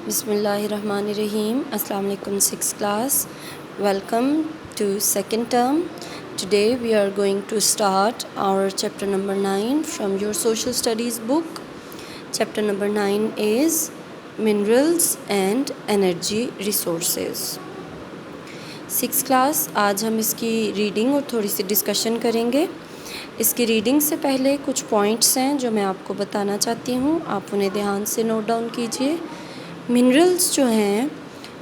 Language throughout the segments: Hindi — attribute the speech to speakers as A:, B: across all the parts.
A: Bismillahirrahmanirrahim. Assalamu alaikum, 6th class. Welcome to second term. Today we are going to start our chapter number 9 from your social studies book. Chapter number 9 is minerals and energy resources. 6th class, आज हम इसकी रीडिंग और थोड़ी सी डिस्कशन करेंगे. इसकी रीडिंग से पहले कुछ पॉइंट्स हैं जो मैं आपको बताना चाहती हूँ, आप उन्हें ध्यान से नोट डाउन कीजिए. मिनरल्स जो हैं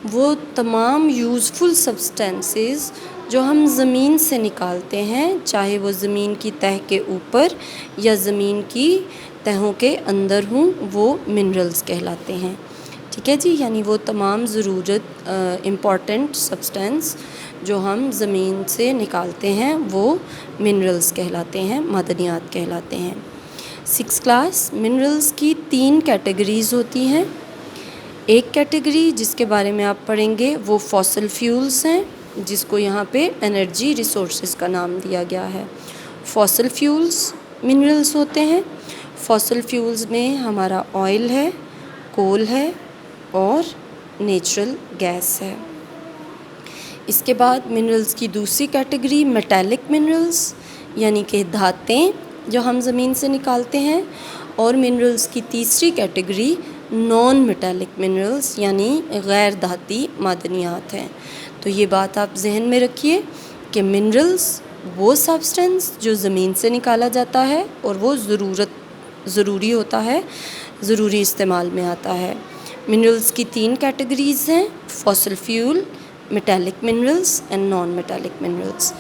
A: वो तमाम यूज़फुल सब्सटेंसेस जो हम ज़मीन से निकालते हैं, चाहे वो ज़मीन की तह के ऊपर या ज़मीन की तहों के अंदर हों, वो मिनरल्स कहलाते हैं. ठीक है जी, यानी वो तमाम ज़रूरत इम्पॉर्टेंट सब्सटेंस जो हम ज़मीन से निकालते हैं वो मिनरल्स कहलाते हैं, मादनियात कहलाते हैं. 6th क्लास, मिनरल्स की 3 कैटेगरीज़ होती हैं. एक कैटेगरी जिसके बारे में आप पढ़ेंगे वो फॉसिल फ्यूल्स हैं, जिसको यहाँ पे एनर्जी रिसोर्सेज का नाम दिया गया है. फॉसिल फ्यूल्स मिनरल्स होते हैं. फॉसिल फ्यूल्स में हमारा ऑयल है, कोल है और नेचुरल गैस है. इसके बाद मिनरल्स की दूसरी कैटेगरी मेटालिक मिनरल्स यानी कि धातें जो हम ज़मीन से निकालते हैं. और मिनरल्स की तीसरी कैटेगरी नॉन मेटालिक मिनरल्स यानी गैर धाती मादनियात हैं. तो ये बात आप जहन में रखिए कि मिनरल्स वो सब्सटेंस जो ज़मीन से निकाला जाता है और वो ज़रूरी होता है, ज़रूरी इस्तेमाल में आता है. मिनरल्स की 3 कैटेगरीज़ हैं, fossil fuel, metallic minerals and non metallic minerals.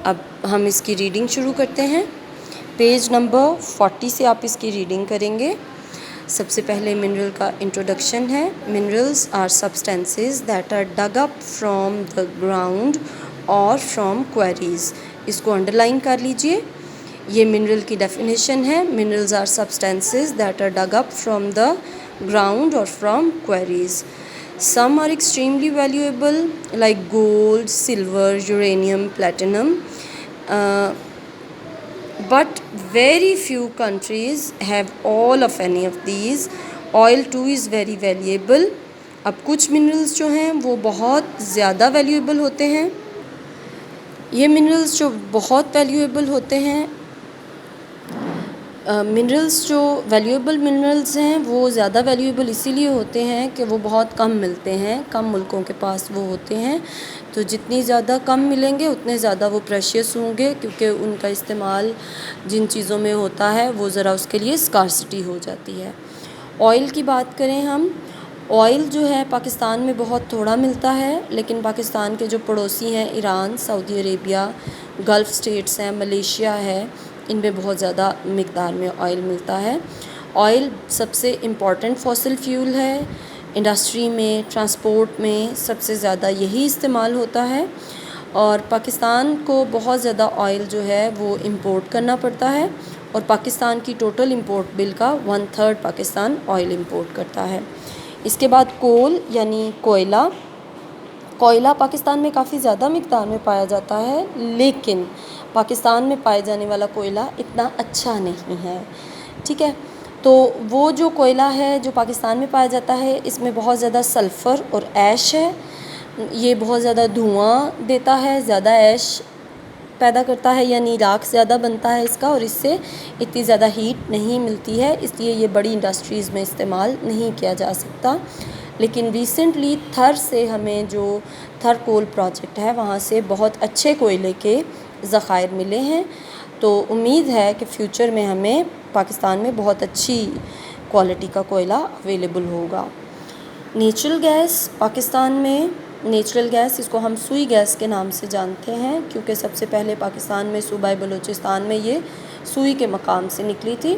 A: अब हम इसकी रीडिंग शुरू करते हैं. पेज नंबर 40 से आप इसकी रीडिंग करेंगे. सबसे पहले मिनरल का इंट्रोडक्शन है. Minerals are substances that are dug up from the ground और फ्रॉम क्वेरीज. इसको अंडरलाइन कर लीजिए. ये मिनरल की डेफिनेशन है. Minerals are substances that are dug up from the ground और from quarries. Some are extremely valuable like gold, silver, uranium, platinum. But very few countries have all of any of these. Oil too is very valuable. अब कुछ मिनरल्स जो हैं वो बहुत ज़्यादा वैल्यूएबल होते हैं. ये मिनरल्स जो बहुत वैल्यूएबल होते हैं, मिनरल्स जो वैल्यूएबल मिनरल्स हैं वो ज़्यादा वैल्यूएबल इसीलिए होते हैं कि वो बहुत कम मिलते हैं, कम मुल्कों के पास वो होते हैं. तो जितनी ज़्यादा कम मिलेंगे उतने ज़्यादा वो प्रेशियस होंगे, क्योंकि उनका इस्तेमाल जिन चीज़ों में होता है वो ज़रा उसके लिए स्कार्सिटी हो जाती है. ऑयल की बात करें हम, ऑयल जो है पाकिस्तान में बहुत थोड़ा मिलता है, लेकिन पाकिस्तान के जो पड़ोसी हैं Iran, Saudi Arabia, gulf states हैं, मलेशिया है, इनमें बहुत ज़्यादा मिक़दार में ऑयल मिलता है. ऑयल सबसे इम्पॉर्टेंट फॉसिल फ्यूल है. इंडस्ट्री में, ट्रांसपोर्ट में सबसे ज़्यादा यही इस्तेमाल होता है. और पाकिस्तान को बहुत ज़्यादा ऑयल जो है वो इंपोर्ट करना पड़ता है. और पाकिस्तान की टोटल इंपोर्ट बिल का 1/3 पाकिस्तान ऑयल इंपोर्ट करता है. इसके बाद कोल यानी कोयला. कोयला पाकिस्तान में काफ़ी ज़्यादा मिक़दार में पाया जाता है, लेकिन पाकिस्तान में पाए जाने वाला कोयला इतना अच्छा नहीं है. ठीक है, तो वो जो कोयला है जो पाकिस्तान में पाया जाता है, इसमें बहुत ज़्यादा सल्फ़र और ऐश है. ये बहुत ज़्यादा धुआं देता है, ज़्यादा ऐश पैदा करता है, यानी राख ज़्यादा बनता है इसका, और इससे इतनी ज़्यादा हीट नहीं मिलती है, इसलिए ये बड़ी इंडस्ट्रीज़ में इस्तेमाल नहीं किया जा सकता. लेकिन रिसेंटली थर से हमें जो थर कोल प्रोजेक्ट है वहाँ से बहुत अच्छे कोयले के ज़ख़ायर मिले हैं. तो उम्मीद है कि फ़्यूचर में हमें पाकिस्तान में बहुत अच्छी क्वालिटी का कोयला अवेलेबल होगा. नेचुरल गैस पाकिस्तान में, नेचुरल गैस इसको हम सुई गैस के नाम से जानते हैं, क्योंकि सबसे पहले पाकिस्तान में सूबा बलूचिस्तान में ये सुई के मकाम से निकली थी.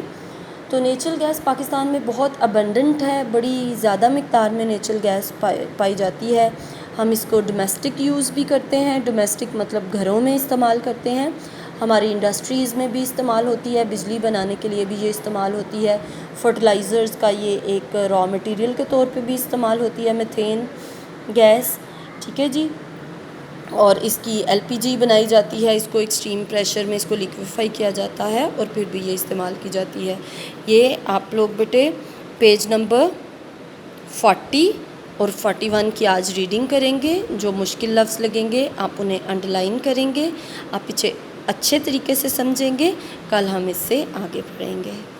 A: तो नेचुरल गैस पाकिस्तान में बहुत अबंडेंट है, बड़ी ज़्यादा मिक़दार में नेचुरल गैस पाई जाती है. हम इसको डोमेस्टिक यूज़ भी करते हैं. डोमेस्टिक मतलब घरों में इस्तेमाल करते हैं. हमारी इंडस्ट्रीज़ में भी इस्तेमाल होती है, बिजली बनाने के लिए भी ये इस्तेमाल होती है. फर्टिलाइज़र्स का ये एक रॉ मटेरियल के तौर पे भी इस्तेमाल होती है मीथेन गैस. ठीक है जी. और इसकी एलपीजी बनाई जाती है, इसको एक्सट्रीम प्रेशर में इसको लिक्विफाई किया जाता है और फिर भी ये इस्तेमाल की जाती है. ये आप लोग बेटे पेज नंबर 40 और 41 की आज रीडिंग करेंगे। जो मुश्किल लफ्ज़ लगेंगे आप उन्हें अंडरलाइन करेंगे, आप इसे अच्छे तरीके से समझेंगे। कल हम इससे आगे बढ़ेंगे।